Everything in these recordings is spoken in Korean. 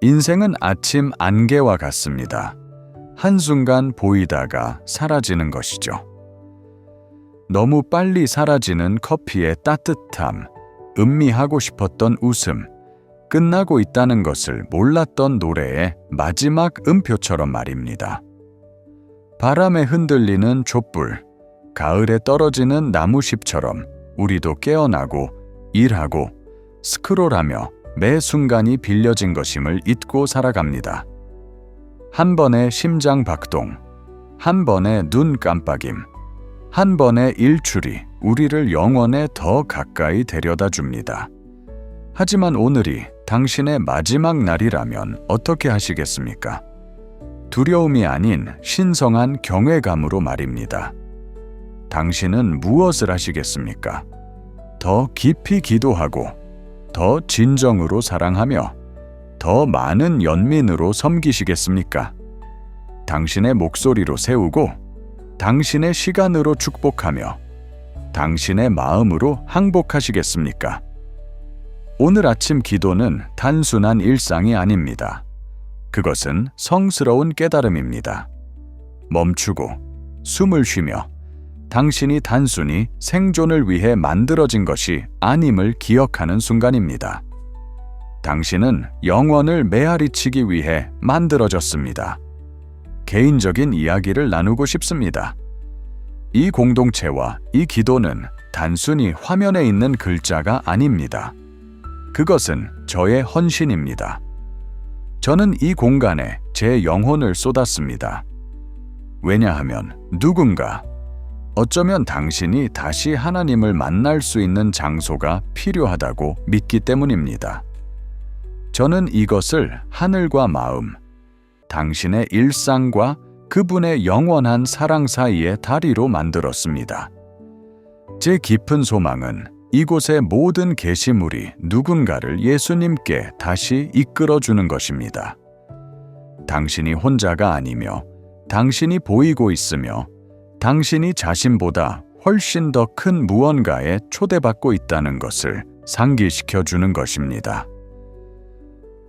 인생은 아침 안개와 같습니다. 한순간 보이다가 사라지는 것이죠. 너무 빨리 사라지는 커피의 따뜻함, 음미하고 싶었던 웃음, 끝나고 있다는 것을 몰랐던 노래의 마지막 음표처럼 말입니다. 바람에 흔들리는 촛불, 가을에 떨어지는 나무잎처럼 우리도 깨어나고 일하고 스크롤하며 매 순간이 빌려진 것임을 잊고 살아갑니다. 한 번의 심장 박동, 한 번의 눈 깜빡임, 한 번의 일출이 우리를 영원에 더 가까이 데려다 줍니다. 하지만 오늘이 당신의 마지막 날이라면 어떻게 하시겠습니까? 두려움이 아닌 신성한 경외감으로 말입니다. 당신은 무엇을 하시겠습니까? 더 깊이 기도하고, 더 진정으로 사랑하며, 더 많은 연민으로 섬기시겠습니까? 당신의 목소리로 세우고, 당신의 시간으로 축복하며, 당신의 마음으로 항복하시겠습니까? 오늘 아침 기도는 단순한 일상이 아닙니다. 그것은 성스러운 깨달음입니다. 멈추고 숨을 쉬며 당신이 단순히 생존을 위해 만들어진 것이 아님을 기억하는 순간입니다. 당신은 영원을 메아리치기 위해 만들어졌습니다. 개인적인 이야기를 나누고 싶습니다. 이 공동체와 이 기도는 단순히 화면에 있는 글자가 아닙니다. 그것은 저의 헌신입니다. 저는 이 공간에 제 영혼을 쏟았습니다. 왜냐하면 누군가, 어쩌면 당신이 다시 하나님을 만날 수 있는 장소가 필요하다고 믿기 때문입니다. 저는 이것을 하늘과 마음, 당신의 일상과 그분의 영원한 사랑 사이의 다리로 만들었습니다. 제 깊은 소망은 이곳의 모든 게시물이 누군가를 예수님께 다시 이끌어주는 것입니다. 당신이 혼자가 아니며, 당신이 보이고 있으며, 당신이 자신보다 훨씬 더 큰 무언가에 초대받고 있다는 것을 상기시켜주는 것입니다.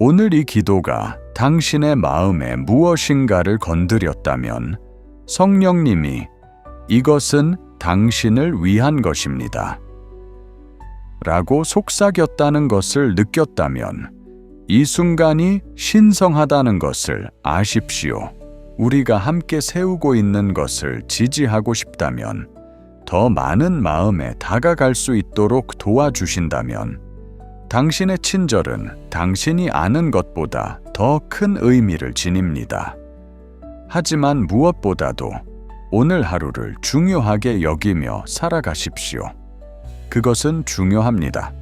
오늘 이 기도가 당신의 마음에 무엇인가를 건드렸다면 성령님이 이것은 당신을 위한 것입니다 라고 속삭였다는 것을 느꼈다면 이 순간이 신성하다는 것을 아십시오. 우리가 함께 세우고 있는 것을 지지하고 싶다면, 더 많은 마음에 다가갈 수 있도록 도와주신다면, 당신의 친절은 당신이 아는 것보다 더 큰 의미를 지닙니다. 하지만 무엇보다도 오늘 하루를 중요하게 여기며 살아가십시오. 그것은 중요합니다.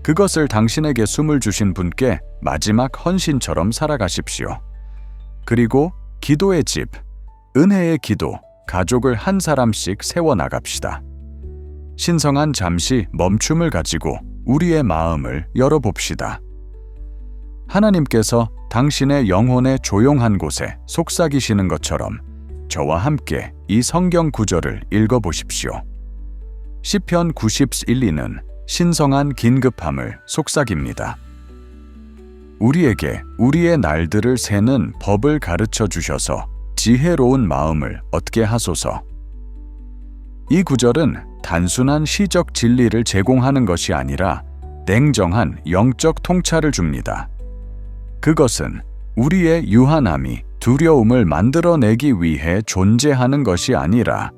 그것을 당신에게 숨을 주신 분께 마지막 헌신처럼 살아가십시오. 그리고 기도의 집, 은혜의 기도, 가족을 한 사람씩 세워나갑시다. 신성한 잠시 멈춤을 가지고 우리의 마음을 열어봅시다. 하나님께서 당신의 영혼의 조용한 곳에 속삭이시는 것처럼 저와 함께 이 성경 구절을 읽어보십시오. 시편 91~2는 신성한 긴급함을 속삭입니다. 우리에게 우리의 날들을 세는 법을 가르쳐 주셔서 지혜로운 마음을 얻게 하소서. 이 구절은 단순한 시적 진리를 제공하는 것이 아니라 냉정한 영적 통찰을 줍니다. 그것은 우리의 유한함이 두려움을 만들어내기 위해 존재하는 것이 아니라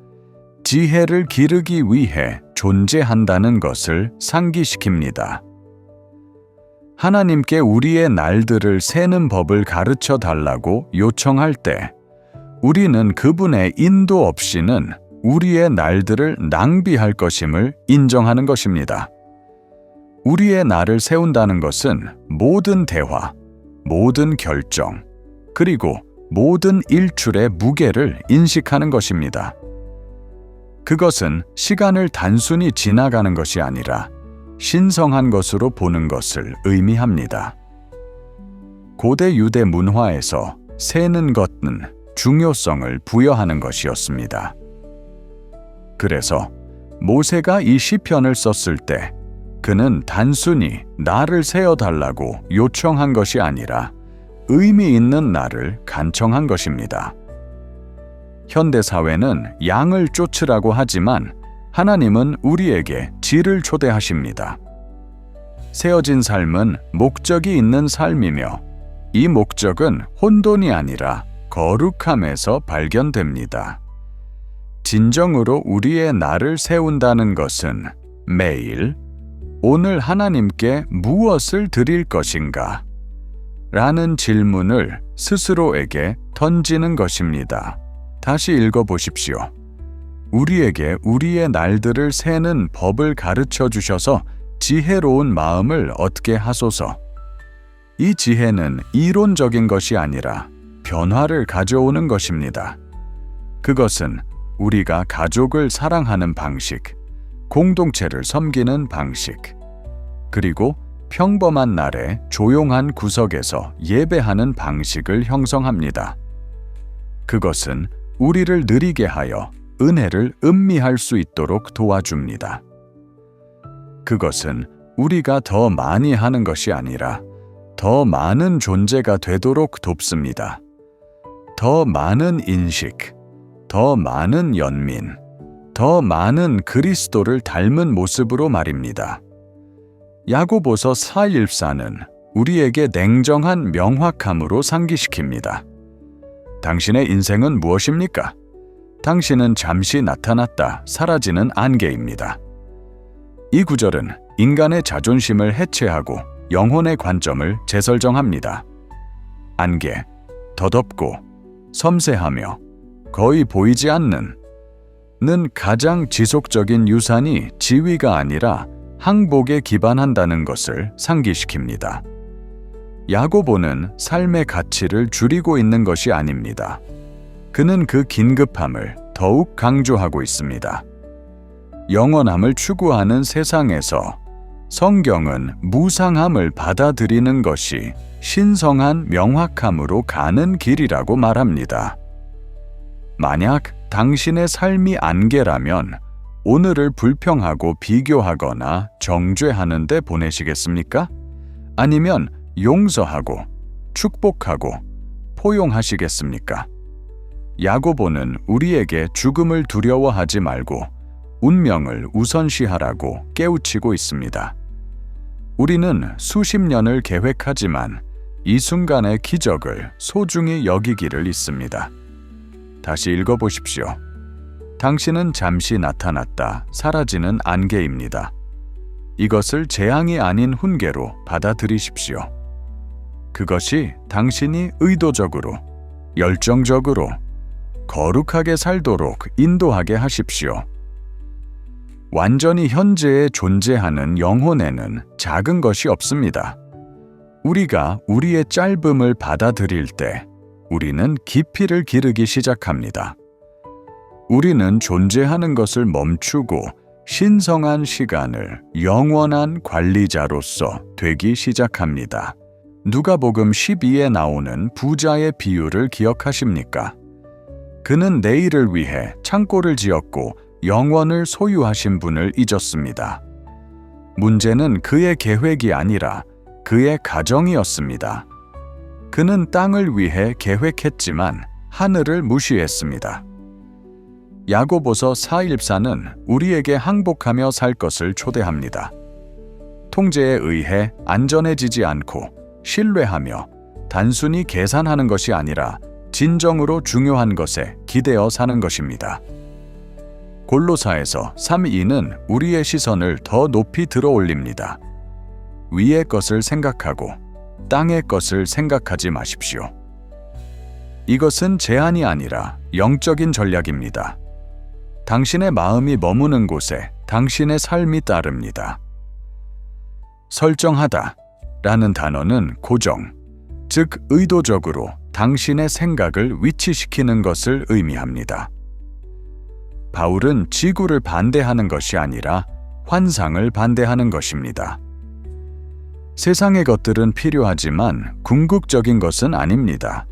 지혜를 기르기 위해 존재한다는 것을 상기시킵니다. 하나님께 우리의 날들을 세는 법을 가르쳐 달라고 요청할 때 우리는 그분의 인도 없이는 우리의 날들을 낭비할 것임을 인정하는 것입니다. 우리의 날을 세운다는 것은 모든 대화, 모든 결정, 그리고 모든 일출의 무게를 인식하는 것입니다. 그것은 시간을 단순히 지나가는 것이 아니라 신성한 것으로 보는 것을 의미합니다. 고대 유대 문화에서 세는 것은 중요성을 부여하는 것이었습니다. 그래서 모세가 이 시편을 썼을 때 그는 단순히 나를 세어달라고 요청한 것이 아니라 의미 있는 나를 간청한 것입니다. 현대 사회는 양을 쫓으라고 하지만 하나님은 우리에게 질을 초대하십니다. 세어진 삶은 목적이 있는 삶이며 이 목적은 혼돈이 아니라 거룩함에서 발견됩니다. 진정으로 우리의 나를 세운다는 것은 매일 오늘 하나님께 무엇을 드릴 것인가? 라는 질문을 스스로에게 던지는 것입니다. 다시 읽어보십시오. 우리에게 우리의 날들을 세는 법을 가르쳐 주셔서 지혜로운 마음을 얻게 하소서. 이 지혜는 이론적인 것이 아니라 변화를 가져오는 것입니다. 그것은 우리가 가족을 사랑하는 방식, 공동체를 섬기는 방식, 그리고 평범한 날에 조용한 구석에서 예배하는 방식을 형성합니다. 그것은 우리를 느리게 하여 은혜를 음미할 수 있도록 도와줍니다. 그것은 우리가 더 많이 하는 것이 아니라 더 많은 존재가 되도록 돕습니다. 더 많은 인식, 더 많은 연민, 더 많은 그리스도를 닮은 모습으로 말입니다. 야고보서 4:14는 우리에게 냉정한 명확함으로 상기시킵니다. 당신의 인생은 무엇입니까? 당신은 잠시 나타났다 사라지는 안개입니다. 이 구절은 인간의 자존심을 해체하고 영혼의 관점을 재설정합니다. 안개, 더덥고 섬세하며 거의 보이지 않는 는 가장 지속적인 유산이 지위가 아니라 항복에 기반한다는 것을 상기시킵니다. 야고보는 삶의 가치를 줄이고 있는 것이 아닙니다. 그는 그 긴급함을 더욱 강조하고 있습니다. 영원함을 추구하는 세상에서 성경은 무상함을 받아들이는 것이 신성한 명확함으로 가는 길이라고 말합니다. 만약 당신의 삶이 안개라면 오늘을 불평하고 비교하거나 정죄하는 데 보내시겠습니까? 아니면 용서하고 축복하고 포용하시겠습니까? 야고보는 우리에게 죽음을 두려워하지 말고 운명을 우선시하라고 깨우치고 있습니다. 우리는 수십 년을 계획하지만 이 순간의 기적을 소중히 여기기를 잊습니다. 다시 읽어보십시오. 당신은 잠시 나타났다 사라지는 안개입니다. 이것을 재앙이 아닌 훈계로 받아들이십시오. 그것이 당신이 의도적으로, 열정적으로, 거룩하게 살도록 인도하게 하십시오. 완전히 현재에 존재하는 영혼에는 작은 것이 없습니다. 우리가 우리의 짧음을 받아들일 때 우리는 깊이를 기르기 시작합니다. 우리는 존재하는 것을 멈추고 신성한 시간을 영원한 관리자로서 되기 시작합니다. 누가복음 12에 나오는 부자의 비유를 기억하십니까? 그는 내일을 위해 창고를 지었고 영원을 소유하신 분을 잊었습니다. 문제는 그의 계획이 아니라 그의 가정이었습니다. 그는 땅을 위해 계획했지만 하늘을 무시했습니다. 야고보서 4:14는 우리에게 항복하며 살 것을 초대합니다. 통제에 의해 안전해지지 않고 신뢰하며 단순히 계산하는 것이 아니라 진정으로 중요한 것에 기대어 사는 것입니다. 골로사에서 3:2는 우리의 시선을 더 높이 들어 올립니다. 위의 것을 생각하고 땅의 것을 생각하지 마십시오. 이것은 제한이 아니라 영적인 전략입니다. 당신의 마음이 머무는 곳에 당신의 삶이 따릅니다. 설정하다 라는 단어는 고정, 즉 의도적으로 당신의 생각을 위치시키는 것을 의미합니다. 바울은 지구를 반대하는 것이 아니라 환상을 반대하는 것입니다. 세상의 것들은 필요하지만 궁극적인 것은 아닙니다.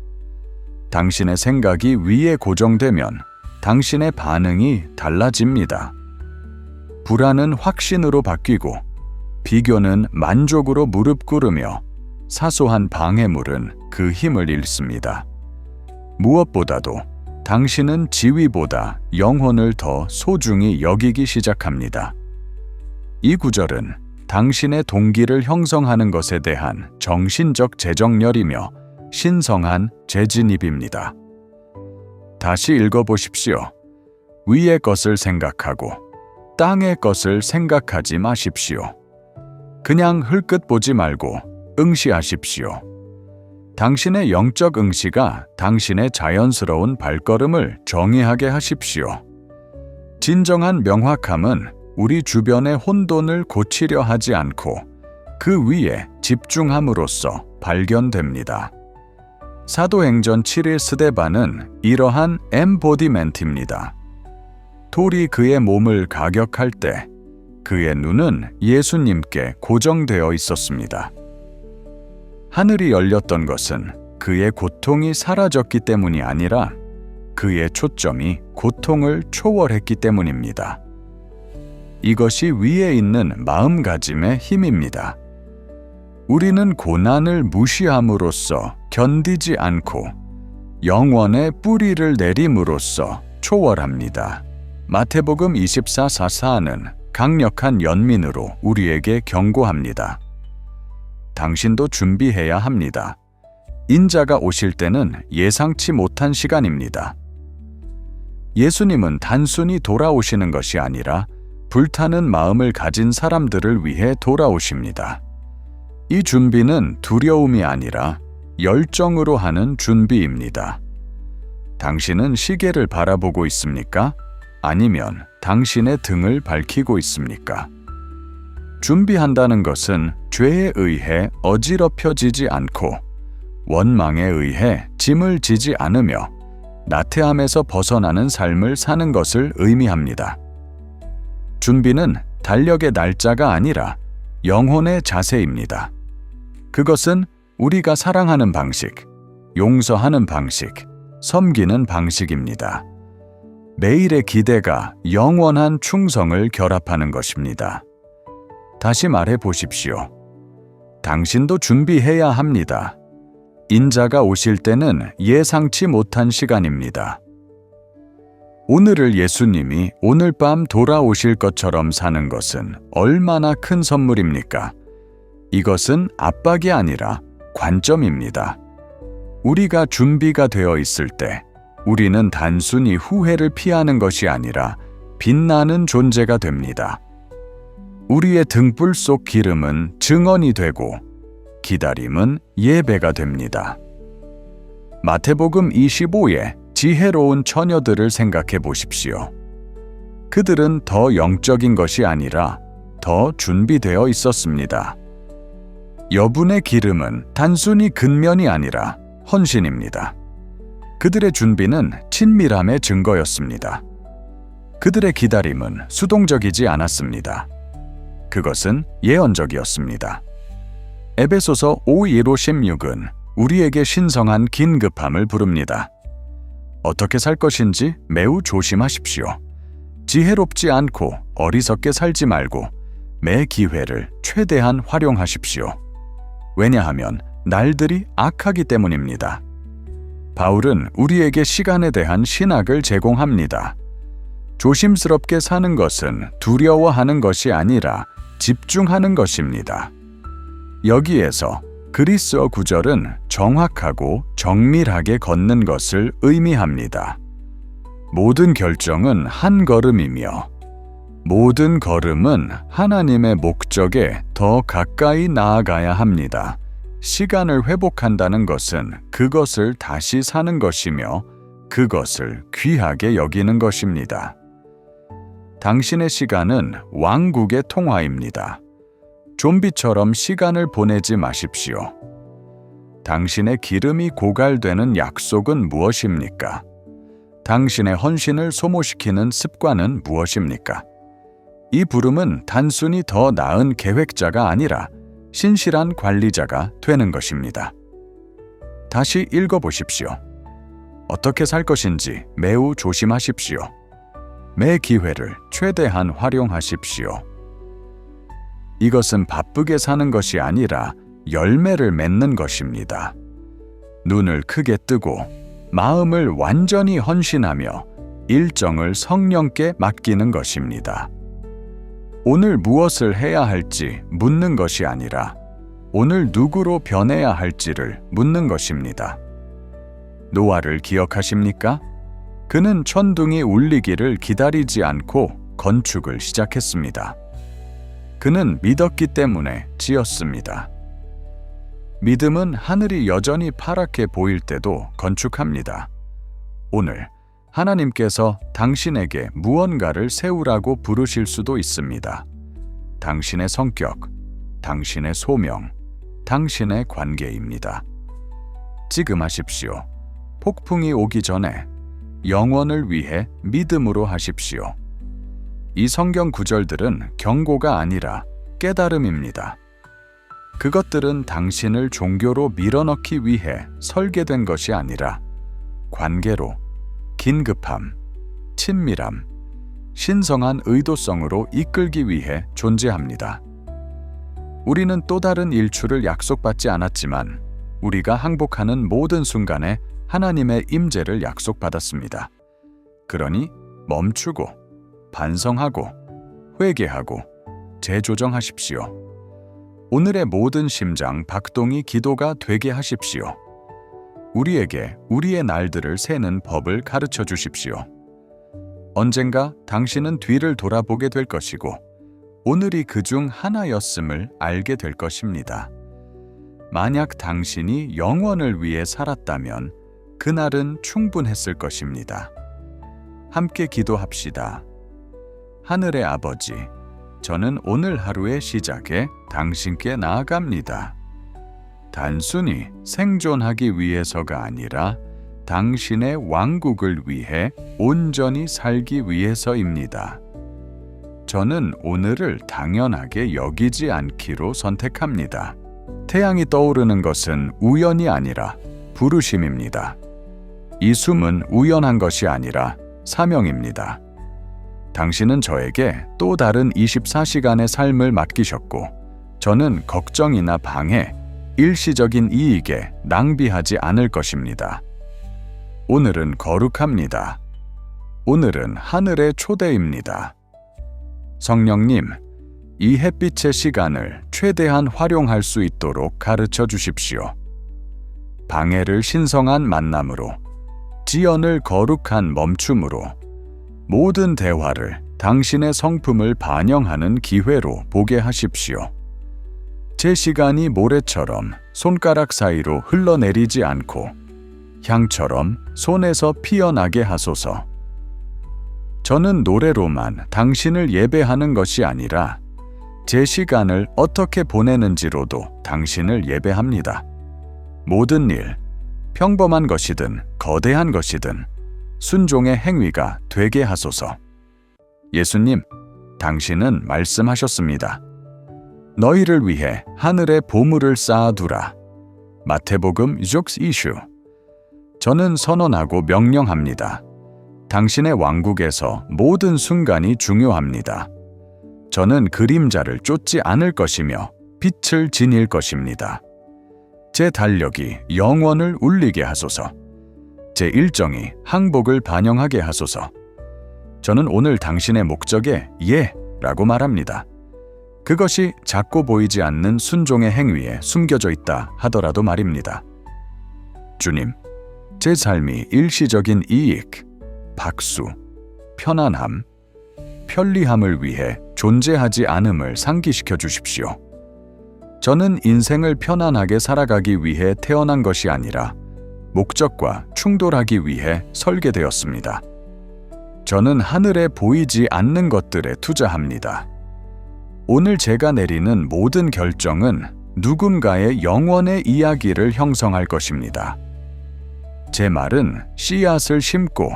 당신의 생각이 위에 고정되면 당신의 반응이 달라집니다. 불안은 확신으로 바뀌고 비교는 만족으로 무릎 꿇으며 사소한 방해물은 그 힘을 잃습니다. 무엇보다도 당신은 지위보다 영혼을 더 소중히 여기기 시작합니다. 이 구절은 당신의 동기를 형성하는 것에 대한 정신적 재정렬이며 신성한 재진입입니다. 다시 읽어보십시오. 위의 것을 생각하고 땅의 것을 생각하지 마십시오. 그냥 흘끗 보지 말고 응시하십시오. 당신의 영적 응시가 당신의 자연스러운 발걸음을 정의하게 하십시오. 진정한 명확함은 우리 주변의 혼돈을 고치려 하지 않고 그 위에 집중함으로써 발견됩니다. 사도행전 7일 스데반은 이러한 엠보디멘트입니다. 돌이 그의 몸을 가격할 때 그의 눈은 예수님께 고정되어 있었습니다. 하늘이 열렸던 것은 그의 고통이 사라졌기 때문이 아니라 그의 초점이 고통을 초월했기 때문입니다. 이것이 위에 있는 마음가짐의 힘입니다. 우리는 고난을 무시함으로써 견디지 않고 영원의 뿌리를 내림으로써 초월합니다. 마태복음 24:44는 강력한 연민으로 우리에게 경고합니다. 당신도 준비해야 합니다. 인자가 오실 때는 예상치 못한 시간입니다. 예수님은 단순히 돌아오시는 것이 아니라 불타는 마음을 가진 사람들을 위해 돌아오십니다. 이 준비는 두려움이 아니라 열정으로 하는 준비입니다. 당신은 시계를 바라보고 있습니까? 아니면 당신의 등을 밝히고 있습니까? 준비한다는 것은 죄에 의해 어지럽혀지지 않고 원망에 의해 짐을 지지 않으며 나태함에서 벗어나는 삶을 사는 것을 의미합니다. 준비는 달력의 날짜가 아니라 영혼의 자세입니다. 그것은 우리가 사랑하는 방식, 용서하는 방식, 섬기는 방식입니다. 매일의 기대가 영원한 충성을 결합하는 것입니다. 다시 말해 보십시오. 당신도 준비해야 합니다. 인자가 오실 때는 예상치 못한 시간입니다. 오늘을 예수님이 오늘 밤 돌아오실 것처럼 사는 것은 얼마나 큰 선물입니까? 이것은 압박이 아니라 관점입니다. 우리가 준비가 되어 있을 때 우리는 단순히 후회를 피하는 것이 아니라 빛나는 존재가 됩니다. 우리의 등불 속 기름은 증언이 되고 기다림은 예배가 됩니다. 마태복음 25에 지혜로운 처녀들을 생각해 보십시오. 그들은 더 영적인 것이 아니라 더 준비되어 있었습니다. 여분의 기름은 단순히 근면이 아니라 헌신입니다. 그들의 준비는 친밀함의 증거였습니다. 그들의 기다림은 수동적이지 않았습니다. 그것은 예언적이었습니다. 에베소서 5:1-16은 우리에게 신성한 긴급함을 부릅니다. 어떻게 살 것인지 매우 조심하십시오. 지혜롭지 않고 어리석게 살지 말고 매 기회를 최대한 활용하십시오. 왜냐하면 날들이 악하기 때문입니다. 바울은 우리에게 시간에 대한 신학을 제공합니다. 조심스럽게 사는 것은 두려워하는 것이 아니라 집중하는 것입니다. 여기에서 그리스어 구절은 정확하고 정밀하게 걷는 것을 의미합니다. 모든 결정은 한 걸음이며 모든 걸음은 하나님의 목적에 더 가까이 나아가야 합니다. 시간을 회복한다는 것은 그것을 다시 사는 것이며 그것을 귀하게 여기는 것입니다. 당신의 시간은 왕국의 통화입니다. 좀비처럼 시간을 보내지 마십시오. 당신의 기름이 고갈되는 약속은 무엇입니까? 당신의 헌신을 소모시키는 습관은 무엇입니까? 이 부름은 단순히 더 나은 계획자가 아니라 신실한 관리자가 되는 것입니다. 다시 읽어보십시오. 어떻게 살 것인지 매우 조심하십시오. 매 기회를 최대한 활용하십시오. 이것은 바쁘게 사는 것이 아니라 열매를 맺는 것입니다. 눈을 크게 뜨고 마음을 완전히 헌신하며 일정을 성령께 맡기는 것입니다. 오늘 무엇을 해야 할지 묻는 것이 아니라 오늘 누구로 변해야 할지를 묻는 것입니다. 노아를 기억하십니까? 그는 천둥이 울리기를 기다리지 않고 건축을 시작했습니다. 그는 믿었기 때문에 지었습니다. 믿음은 하늘이 여전히 파랗게 보일 때도 건축합니다. 오늘 하나님께서 당신에게 무언가를 세우라고 부르실 수도 있습니다. 당신의 성격, 당신의 소명, 당신의 관계입니다. 지금 하십시오. 폭풍이 오기 전에 영원을 위해 믿음으로 하십시오. 이 성경 구절들은 경고가 아니라 깨달음입니다. 그것들은 당신을 종교로 밀어넣기 위해 설계된 것이 아니라 관계로, 긴급함, 친밀함, 신성한 의도성으로 이끌기 위해 존재합니다. 우리는 또 다른 일출을 약속받지 않았지만 우리가 항복하는 모든 순간에 하나님의 임재를 약속받았습니다. 그러니 멈추고 반성하고 회개하고 재조정하십시오. 오늘의 모든 심장 박동이 기도가 되게 하십시오. 우리에게 우리의 날들을 세는 법을 가르쳐 주십시오. 언젠가 당신은 뒤를 돌아보게 될 것이고 오늘이 그중 하나였음을 알게 될 것입니다. 만약 당신이 영원을 위해 살았다면 그날은 충분했을 것입니다. 함께 기도합시다. 하늘의 아버지, 저는 오늘 하루의 시작에 당신께 나아갑니다. 단순히 생존하기 위해서가 아니라 당신의 왕국을 위해 온전히 살기 위해서입니다. 저는 오늘을 당연하게 여기지 않기로 선택합니다. 태양이 떠오르는 것은 우연이 아니라 부르심입니다. 이 숨은 우연한 것이 아니라 사명입니다. 당신은 저에게 또 다른 24시간의 삶을 맡기셨고, 저는 걱정이나 방해, 일시적인 이익에 낭비하지 않을 것입니다. 오늘은 거룩합니다. 오늘은 하늘의 초대입니다. 성령님, 이 햇빛의 시간을 최대한 활용할 수 있도록 가르쳐 주십시오. 방해를 신성한 만남으로, 지연을 거룩한 멈춤으로, 모든 대화를 당신의 성품을 반영하는 기회로 보게 하십시오. 제 시간이 모래처럼 손가락 사이로 흘러내리지 않고 향처럼 손에서 피어나게 하소서. 저는 노래로만 당신을 예배하는 것이 아니라 제 시간을 어떻게 보내는지로도 당신을 예배합니다. 모든 일, 평범한 것이든 거대한 것이든 순종의 행위가 되게 하소서. 예수님, 당신은 말씀하셨습니다. 너희를 위해 하늘에 보물을 쌓아두라. 마태복음 6:20. 저는 선언하고 명령합니다. 당신의 왕국에서 모든 순간이 중요합니다. 저는 그림자를 쫓지 않을 것이며 빛을 지닐 것입니다. 제 달력이 영원을 울리게 하소서. 제 일정이 항복을 반영하게 하소서. 저는 오늘 당신의 목적에 예라고 말합니다. 그것이 작고 보이지 않는 순종의 행위에 숨겨져 있다 하더라도 말입니다. 주님, 제 삶이 일시적인 이익, 박수, 편안함, 편리함을 위해 존재하지 않음을 상기시켜 주십시오. 저는 인생을 편안하게 살아가기 위해 태어난 것이 아니라 목적과 충돌하기 위해 설계되었습니다. 저는 하늘에 보이지 않는 것들에 투자합니다. 오늘 제가 내리는 모든 결정은 누군가의 영원의 이야기를 형성할 것입니다. 제 말은 씨앗을 심고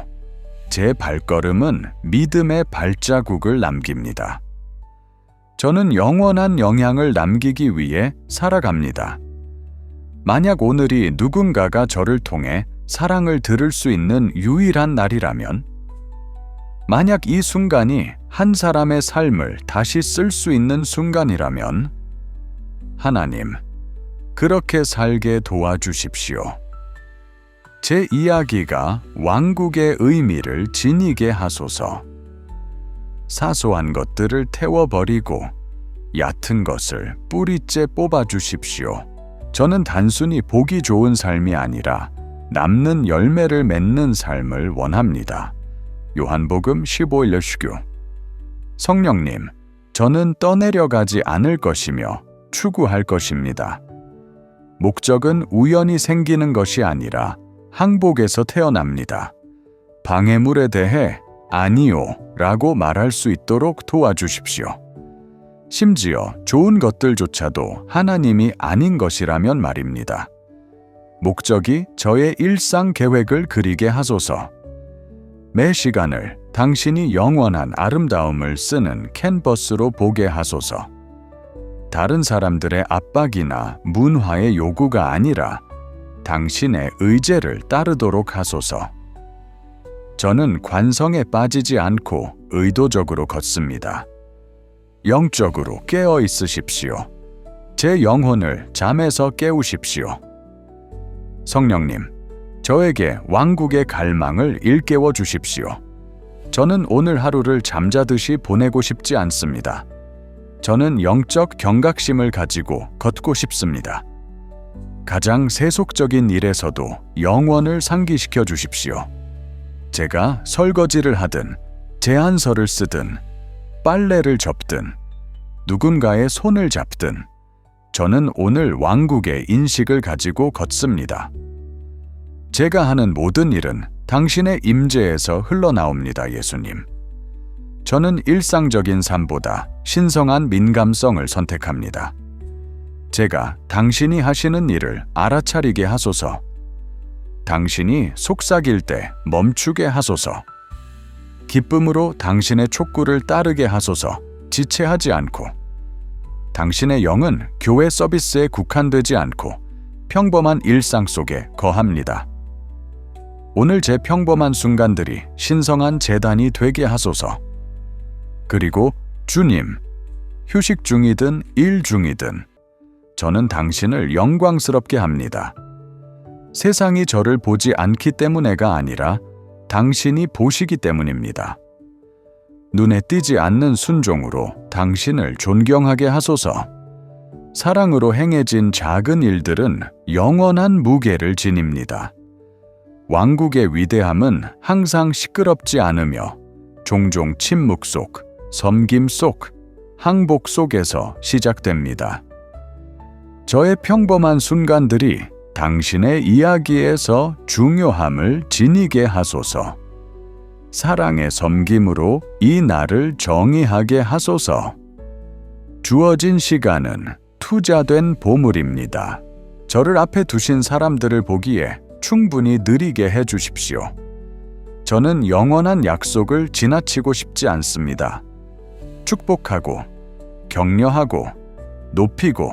제 발걸음은 믿음의 발자국을 남깁니다. 저는 영원한 영향을 남기기 위해 살아갑니다. 만약 오늘이 누군가가 저를 통해 사랑을 들을 수 있는 유일한 날이라면, 만약 이 순간이 한 사람의 삶을 다시 쓸 수 있는 순간이라면, 하나님, 그렇게 살게 도와주십시오. 제 이야기가 왕국의 의미를 지니게 하소서. 사소한 것들을 태워버리고 얕은 것을 뿌리째 뽑아주십시오. 저는 단순히 보기 좋은 삶이 아니라 남는 열매를 맺는 삶을 원합니다. 요한복음 15:19. 성령님, 저는 떠내려가지 않을 것이며 추구할 것입니다. 목적은 우연히 생기는 것이 아니라 항복에서 태어납니다. 방해물에 대해 아니요 라고 말할 수 있도록 도와주십시오. 심지어 좋은 것들조차도 하나님이 아닌 것이라면 말입니다. 목적이 저의 일상 계획을 그리게 하소서. 매 시간을 당신이 영원한 아름다움을 쓰는 캔버스로 보게 하소서. 다른 사람들의 압박이나 문화의 요구가 아니라 당신의 의제를 따르도록 하소서. 저는 관성에 빠지지 않고 의도적으로 걷습니다. 영적으로 깨어 있으십시오. 제 영혼을 잠에서 깨우십시오. 성령님, 저에게 왕국의 갈망을 일깨워 주십시오. 저는 오늘 하루를 잠자듯이 보내고 싶지 않습니다. 저는 영적 경각심을 가지고 걷고 싶습니다. 가장 세속적인 일에서도 영원을 상기시켜 주십시오. 제가 설거지를 하든, 제안서를 쓰든, 빨래를 접든, 누군가의 손을 잡든, 저는 오늘 왕국의 인식을 가지고 걷습니다. 제가 하는 모든 일은 당신의 임재에서 흘러나옵니다, 예수님. 저는 일상적인 삶보다 신성한 민감성을 선택합니다. 제가 당신이 하시는 일을 알아차리게 하소서. 당신이 속삭일 때 멈추게 하소서. 기쁨으로 당신의 촉구를 따르게 하소서. 지체하지 않고. 당신의 영은 교회 서비스에 국한되지 않고 평범한 일상 속에 거합니다. 오늘 제 평범한 순간들이 신성한 제단이 되게 하소서. 그리고 주님, 휴식 중이든 일 중이든 저는 당신을 영광스럽게 합니다. 세상이 저를 보지 않기 때문에가 아니라 당신이 보시기 때문입니다. 눈에 띄지 않는 순종으로 당신을 존경하게 하소서. 사랑으로 행해진 작은 일들은 영원한 무게를 지닙니다. 왕국의 위대함은 항상 시끄럽지 않으며 종종 침묵 속, 섬김 속, 항복 속에서 시작됩니다. 저의 평범한 순간들이 당신의 이야기에서 중요함을 지니게 하소서. 사랑의 섬김으로 이 날을 정의하게 하소서. 주어진 시간은 투자된 보물입니다. 저를 앞에 두신 사람들을 보기에 충분히 느리게 해 주십시오. 저는 영원한 약속을 지나치고 싶지 않습니다. 축복하고, 격려하고, 높이고,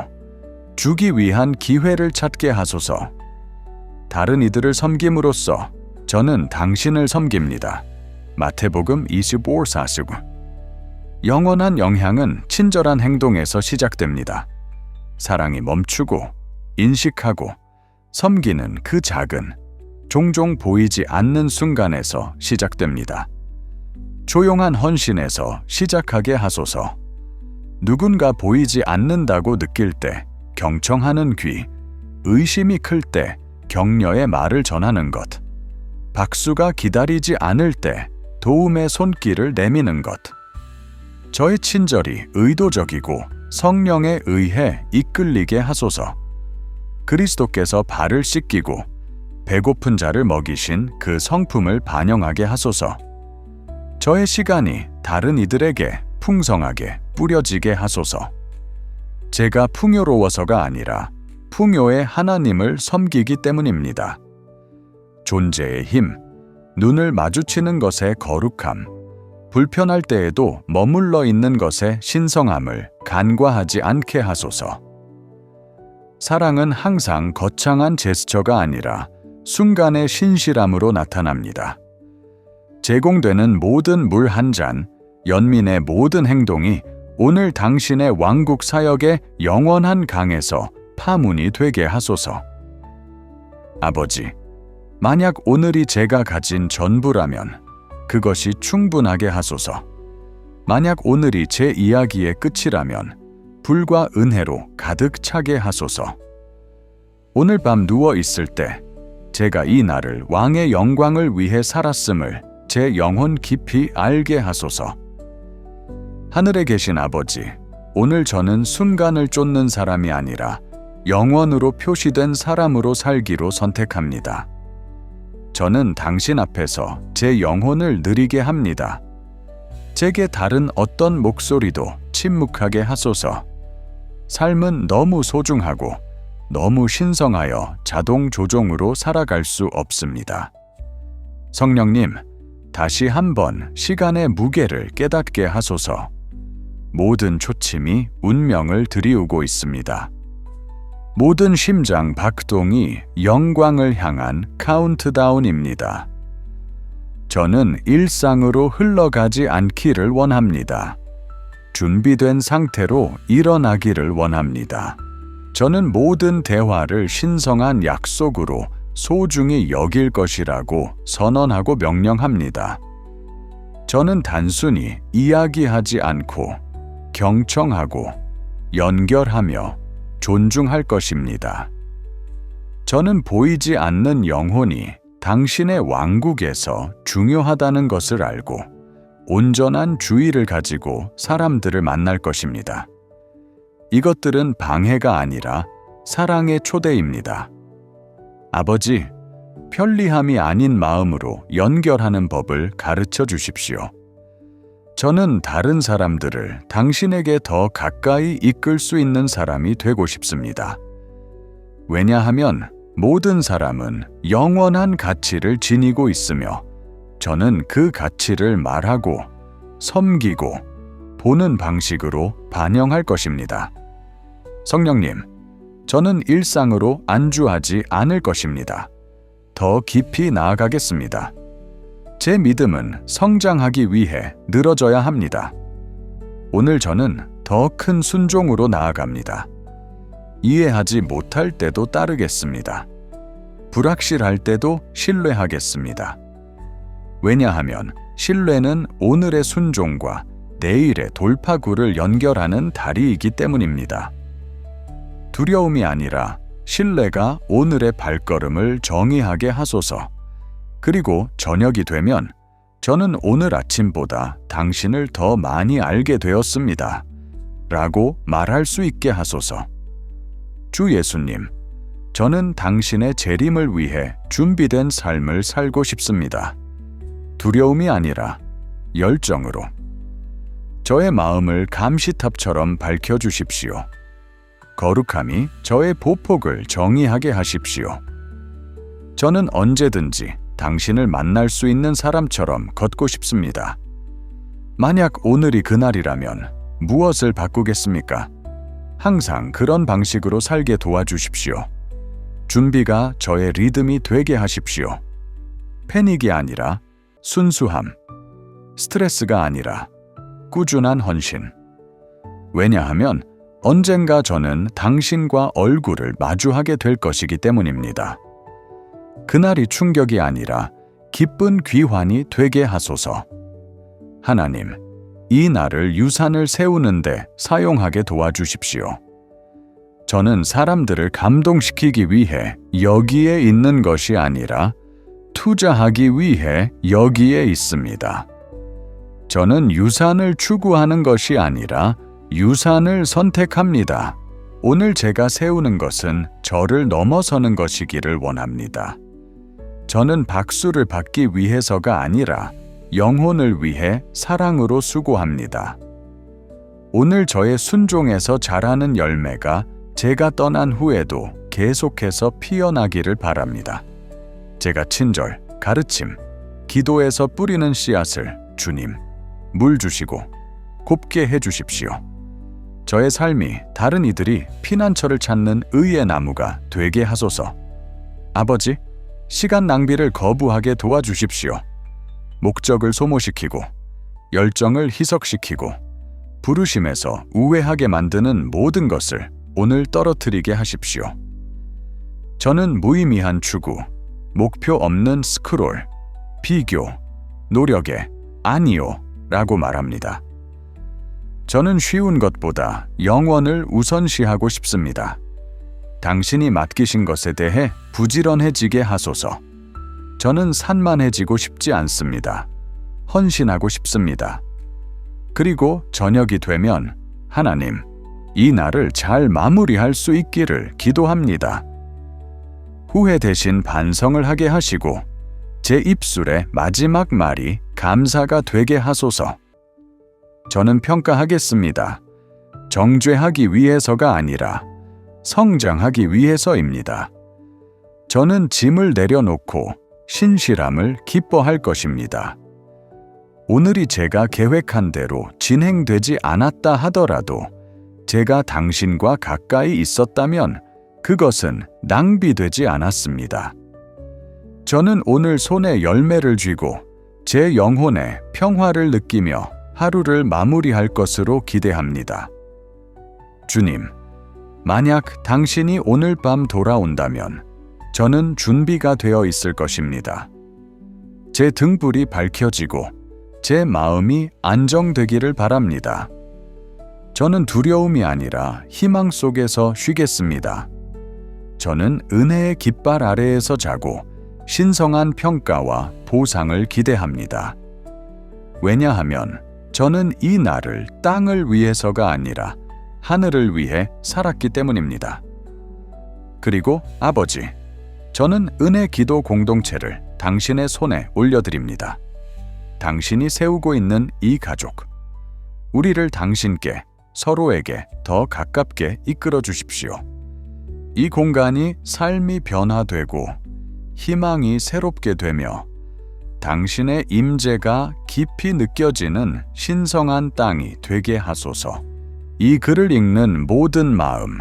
주기 위한 기회를 찾게 하소서. 다른 이들을 섬김으로써 저는 당신을 섬깁니다. 마태복음 25:49. 영원한 영향은 친절한 행동에서 시작됩니다. 사랑이 멈추고, 인식하고, 섬기는 그 작은, 종종 보이지 않는 순간에서 시작됩니다. 조용한 헌신에서 시작하게 하소서. 누군가 보이지 않는다고 느낄 때 경청하는 귀, 의심이 클 때 격려의 말을 전하는 것, 박수가 기다리지 않을 때 도움의 손길을 내미는 것. 저의 친절이 의도적이고 성령에 의해 이끌리게 하소서. 그리스도께서 발을 씻기고 배고픈 자를 먹이신 그 성품을 반영하게 하소서. 저의 시간이 다른 이들에게 풍성하게 뿌려지게 하소서. 제가 풍요로워서가 아니라 풍요의 하나님을 섬기기 때문입니다. 존재의 힘, 눈을 마주치는 것의 거룩함, 불편할 때에도 머물러 있는 것의 신성함을 간과하지 않게 하소서. 사랑은 항상 거창한 제스처가 아니라 순간의 신실함으로 나타납니다. 제공되는 모든 물 한 잔, 연민의 모든 행동이 오늘 당신의 왕국 사역의 영원한 강에서 파문이 되게 하소서. 아버지, 만약 오늘이 제가 가진 전부라면 그것이 충분하게 하소서. 만약 오늘이 제 이야기의 끝이라면 불과 은혜로 가득 차게 하소서. 오늘 밤 누워 있을 때 제가 이 날을 왕의 영광을 위해 살았음을 제 영혼 깊이 알게 하소서. 하늘에 계신 아버지, 오늘 저는 순간을 쫓는 사람이 아니라 영원으로 표시된 사람으로 살기로 선택합니다. 저는 당신 앞에서 제 영혼을 느리게 합니다. 제게 다른 어떤 목소리도 침묵하게 하소서. 삶은 너무 소중하고 너무 신성하여 자동 조종으로 살아갈 수 없습니다. 성령님, 다시 한번 시간의 무게를 깨닫게 하소서. 모든 초침이 운명을 들이우고 있습니다. 모든 심장 박동이 영광을 향한 카운트다운입니다. 저는 일상으로 흘러가지 않기를 원합니다. 준비된 상태로 일어나기를 원합니다. 저는 모든 대화를 신성한 약속으로 소중히 여길 것이라고 선언하고 명령합니다. 저는 단순히 이야기하지 않고 경청하고 연결하며 존중할 것입니다. 저는 보이지 않는 영혼이 당신의 왕국에서 중요하다는 것을 알고 온전한 주의를 가지고 사람들을 만날 것입니다. 이것들은 방해가 아니라 사랑의 초대입니다. 아버지, 편리함이 아닌 마음으로 연결하는 법을 가르쳐 주십시오. 저는 다른 사람들을 당신에게 더 가까이 이끌 수 있는 사람이 되고 싶습니다. 왜냐하면 모든 사람은 영원한 가치를 지니고 있으며 저는 그 가치를 말하고 섬기고 보는 방식으로 반영할 것입니다. 성령님, 저는 일상으로 안주하지 않을 것입니다. 더 깊이 나아가겠습니다. 제 믿음은 성장하기 위해 늘어져야 합니다. 오늘 저는 더 큰 순종으로 나아갑니다. 이해하지 못할 때도 따르겠습니다. 불확실할 때도 신뢰하겠습니다. 왜냐하면 신뢰는 오늘의 순종과 내일의 돌파구를 연결하는 다리이기 때문입니다. 두려움이 아니라 신뢰가 오늘의 발걸음을 정의하게 하소서. 그리고 저녁이 되면 저는 오늘 아침보다 당신을 더 많이 알게 되었습니다. 라고 말할 수 있게 하소서. 주 예수님, 저는 당신의 재림을 위해 준비된 삶을 살고 싶습니다. 두려움이 아니라 열정으로. 저의 마음을 감시탑처럼 밝혀주십시오. 거룩함이 저의 보폭을 정의하게 하십시오. 저는 언제든지 당신을 만날 수 있는 사람처럼 걷고 싶습니다. 만약 오늘이 그날이라면 무엇을 바꾸겠습니까? 항상 그런 방식으로 살게 도와주십시오. 준비가 저의 리듬이 되게 하십시오. 패닉이 아니라 순수함, 스트레스가 아니라 꾸준한 헌신. 왜냐하면 언젠가 저는 당신과 얼굴을 마주하게 될 것이기 때문입니다. 그날이 충격이 아니라 기쁜 귀환이 되게 하소서. 하나님, 이 날을 유산을 세우는데 사용하게 도와주십시오. 저는 사람들을 감동시키기 위해 여기에 있는 것이 아니라 투자하기 위해 여기에 있습니다. 저는 유산을 추구하는 것이 아니라 유산을 선택합니다. 오늘 제가 세우는 것은 저를 넘어서는 것이기를 원합니다. 저는 박수를 받기 위해서가 아니라 영혼을 위해 사랑으로 수고합니다. 오늘 저의 순종에서 자라는 열매가 제가 떠난 후에도 계속해서 피어나기를 바랍니다. 제가 친절, 가르침, 기도에서 뿌리는 씨앗을 주님, 물 주시고 곱게 해주십시오. 저의 삶이 다른 이들이 피난처를 찾는 의의 나무가 되게 하소서. 아버지, 시간 낭비를 거부하게 도와주십시오. 목적을 소모시키고 열정을 희석시키고 부르심에서 우회하게 만드는 모든 것을 오늘 떨어뜨리게 하십시오. 저는 무의미한 추구, 목표 없는 스크롤, 비교, 노력에 아니요 라고 말합니다. 저는 쉬운 것보다 영원을 우선시하고 싶습니다. 당신이 맡기신 것에 대해 부지런해지게 하소서. 저는 산만해지고 싶지 않습니다. 헌신하고 싶습니다. 그리고 저녁이 되면 하나님, 이 날을 잘 마무리할 수 있기를 기도합니다. 후회 대신 반성을 하게 하시고 제 입술의 마지막 말이 감사가 되게 하소서. 저는 평가하겠습니다. 정죄하기 위해서가 아니라 성장하기 위해서입니다. 저는 짐을 내려놓고 신실함을 기뻐할 것입니다. 오늘이 제가 계획한 대로 진행되지 않았다 하더라도 제가 당신과 가까이 있었다면 그것은 낭비되지 않았습니다. 저는 오늘 손에 열매를 쥐고 제 영혼에 평화를 느끼며 하루를 마무리할 것으로 기대합니다. 주님, 만약 당신이 오늘 밤 돌아온다면 저는 준비가 되어 있을 것입니다. 제 등불이 밝혀지고 제 마음이 안정되기를 바랍니다. 저는 두려움이 아니라 희망 속에서 쉬겠습니다. 저는 은혜의 깃발 아래에서 자고 신성한 평가와 보상을 기대합니다. 왜냐하면 저는 이 날을 땅을 위해서가 아니라 하늘을 위해 살았기 때문입니다. 그리고 아버지, 저는 은혜 기도 공동체를 당신의 손에 올려드립니다. 당신이 세우고 있는 이 가족, 우리를 당신께, 서로에게 더 가깝게 이끌어 주십시오. 이 공간이 삶이 변화되고 희망이 새롭게 되며 당신의 임재가 깊이 느껴지는 신성한 땅이 되게 하소서. 이 글을 읽는 모든 마음,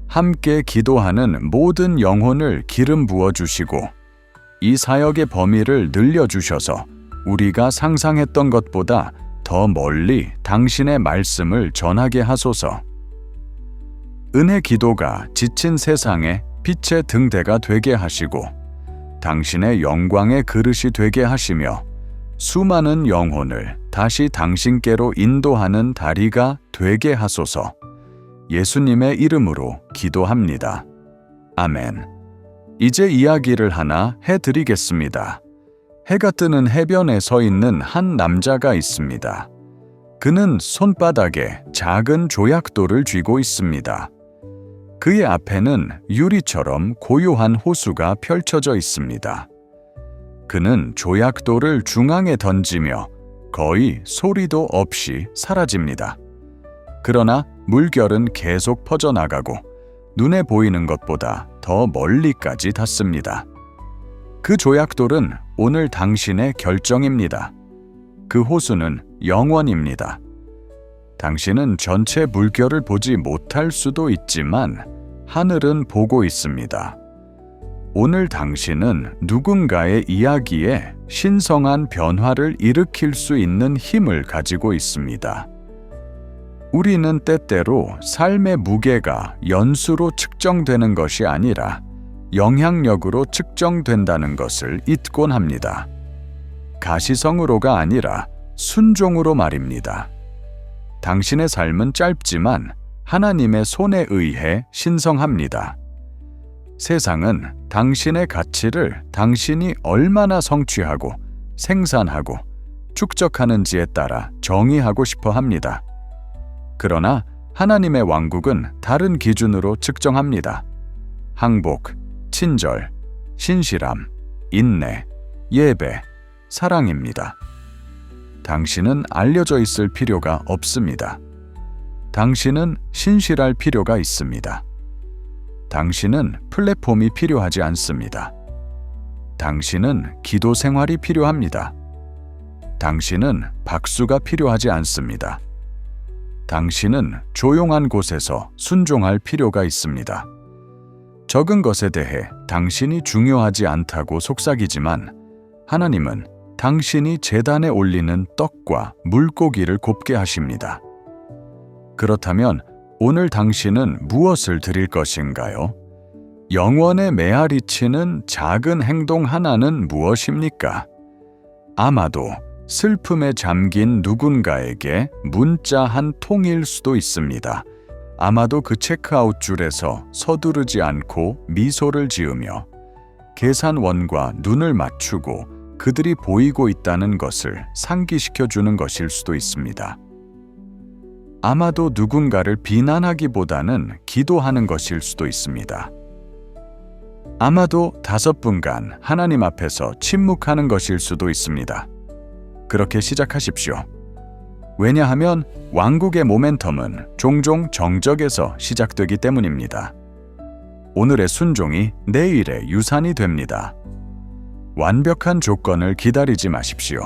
함께 기도하는 모든 영혼을 기름 부어 주시고 이 사역의 범위를 늘려 주셔서 우리가 상상했던 것보다 더 멀리 당신의 말씀을 전하게 하소서. 은혜 기도가 지친 세상에 빛의 등대가 되게 하시고 당신의 영광의 그릇이 되게 하시며 수많은 영혼을 다시 당신께로 인도하는 다리가 되게 하소서. 예수님의 이름으로 기도합니다. 아멘. 이제 이야기를 하나 해드리겠습니다. 해가 뜨는 해변에 서 있는 한 남자가 있습니다. 그는 손바닥에 작은 조약돌을 쥐고 있습니다. 그의 앞에는 유리처럼 고요한 호수가 펼쳐져 있습니다. 그는 조약돌을 중앙에 던지며 거의 소리도 없이 사라집니다. 그러나 물결은 계속 퍼져나가고 눈에 보이는 것보다 더 멀리까지 닿습니다. 그 조약돌은 오늘 당신의 결정입니다. 그 호수는 영원입니다. 당신은 전체 물결을 보지 못할 수도 있지만 하늘은 보고 있습니다. 오늘 당신은 누군가의 이야기에 신성한 변화를 일으킬 수 있는 힘을 가지고 있습니다. 우리는 때때로 삶의 무게가 연수로 측정되는 것이 아니라 영향력으로 측정된다는 것을 잊곤 합니다. 가시성으로가 아니라 순종으로 말입니다. 당신의 삶은 짧지만 하나님의 손에 의해 신성합니다. 세상은 당신의 가치를 당신이 얼마나 성취하고 생산하고 축적하는지에 따라 정의하고 싶어 합니다. 그러나 하나님의 왕국은 다른 기준으로 측정합니다. 항복, 친절, 신실함, 인내, 예배, 사랑입니다. 당신은 알려져 있을 필요가 없습니다. 당신은 신실할 필요가 있습니다. 당신은 플랫폼이 필요하지 않습니다. 당신은 기도 생활이 필요합니다. 당신은 박수가 필요하지 않습니다. 당신은 조용한 곳에서 순종할 필요가 있습니다. 적은 것에 대해 당신이 중요하지 않다고 속삭이지만 하나님은 당신이 제단에 올리는 떡과 물고기를 곱게 하십니다. 그렇다면 오늘 당신은 무엇을 드릴 것인가요? 영원에 메아리치는 작은 행동 하나는 무엇입니까? 아마도 슬픔에 잠긴 누군가에게 문자 한 통일 수도 있습니다. 아마도 그 체크아웃 줄에서 서두르지 않고 미소를 지으며 계산원과 눈을 맞추고 그들이 보이고 있다는 것을 상기시켜 주는 것일 수도 있습니다. 아마도 누군가를 비난하기보다는 기도하는 것일 수도 있습니다. 아마도 5분간 하나님 앞에서 침묵하는 것일 수도 있습니다. 그렇게 시작하십시오. 왜냐하면 왕국의 모멘텀은 종종 정적에서 시작되기 때문입니다. 오늘의 순종이 내일의 유산이 됩니다. 완벽한 조건을 기다리지 마십시오.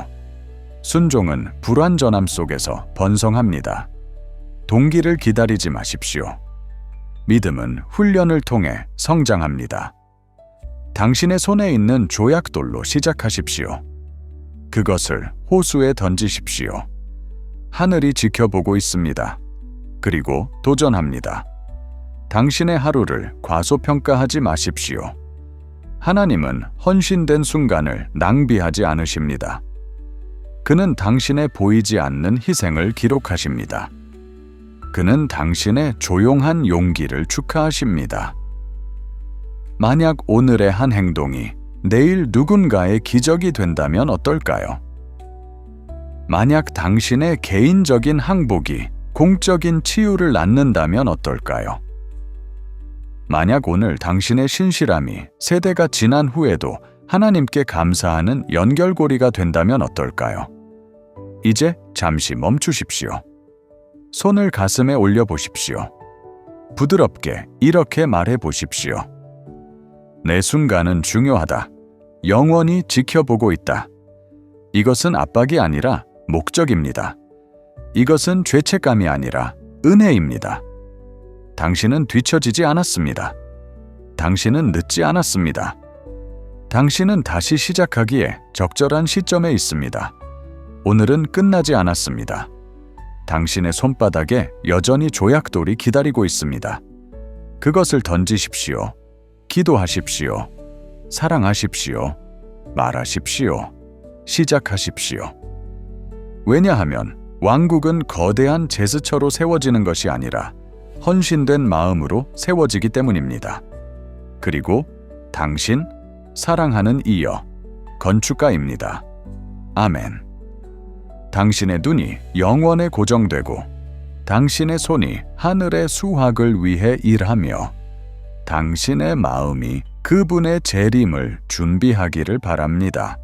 순종은 불완전함 속에서 번성합니다. 동기를 기다리지 마십시오. 믿음은 훈련을 통해 성장합니다. 당신의 손에 있는 조약돌로 시작하십시오. 그것을 호수에 던지십시오. 하늘이 지켜보고 있습니다. 그리고 도전합니다. 당신의 하루를 과소평가하지 마십시오. 하나님은 헌신된 순간을 낭비하지 않으십니다. 그는 당신의 보이지 않는 희생을 기록하십니다. 그는 당신의 조용한 용기를 축하하십니다. 만약 오늘의 한 행동이 내일 누군가의 기적이 된다면 어떨까요? 만약 당신의 개인적인 항복이 공적인 치유를 낳는다면 어떨까요? 만약 오늘 당신의 신실함이 세대가 지난 후에도 하나님께 감사하는 연결고리가 된다면 어떨까요? 이제 잠시 멈추십시오. 손을 가슴에 올려 보십시오. 부드럽게 이렇게 말해 보십시오. 내 순간은 중요하다. 영원히 지켜보고 있다. 이것은 압박이 아니라 목적입니다. 이것은 죄책감이 아니라 은혜입니다. 당신은 뒤처지지 않았습니다. 당신은 늦지 않았습니다. 당신은 다시 시작하기에 적절한 시점에 있습니다. 오늘은 끝나지 않았습니다. 당신의 손바닥에 여전히 조약돌이 기다리고 있습니다. 그것을 던지십시오. 기도하십시오. 사랑하십시오. 말하십시오. 시작하십시오. 왜냐하면 왕국은 거대한 제스처로 세워지는 것이 아니라 헌신된 마음으로 세워지기 때문입니다. 그리고 당신, 사랑하는 이여, 건축가입니다. 아멘. 당신의 눈이 영원에 고정되고 당신의 손이 하늘의 수확을 위해 일하며 당신의 마음이 그분의 재림을 준비하기를 바랍니다.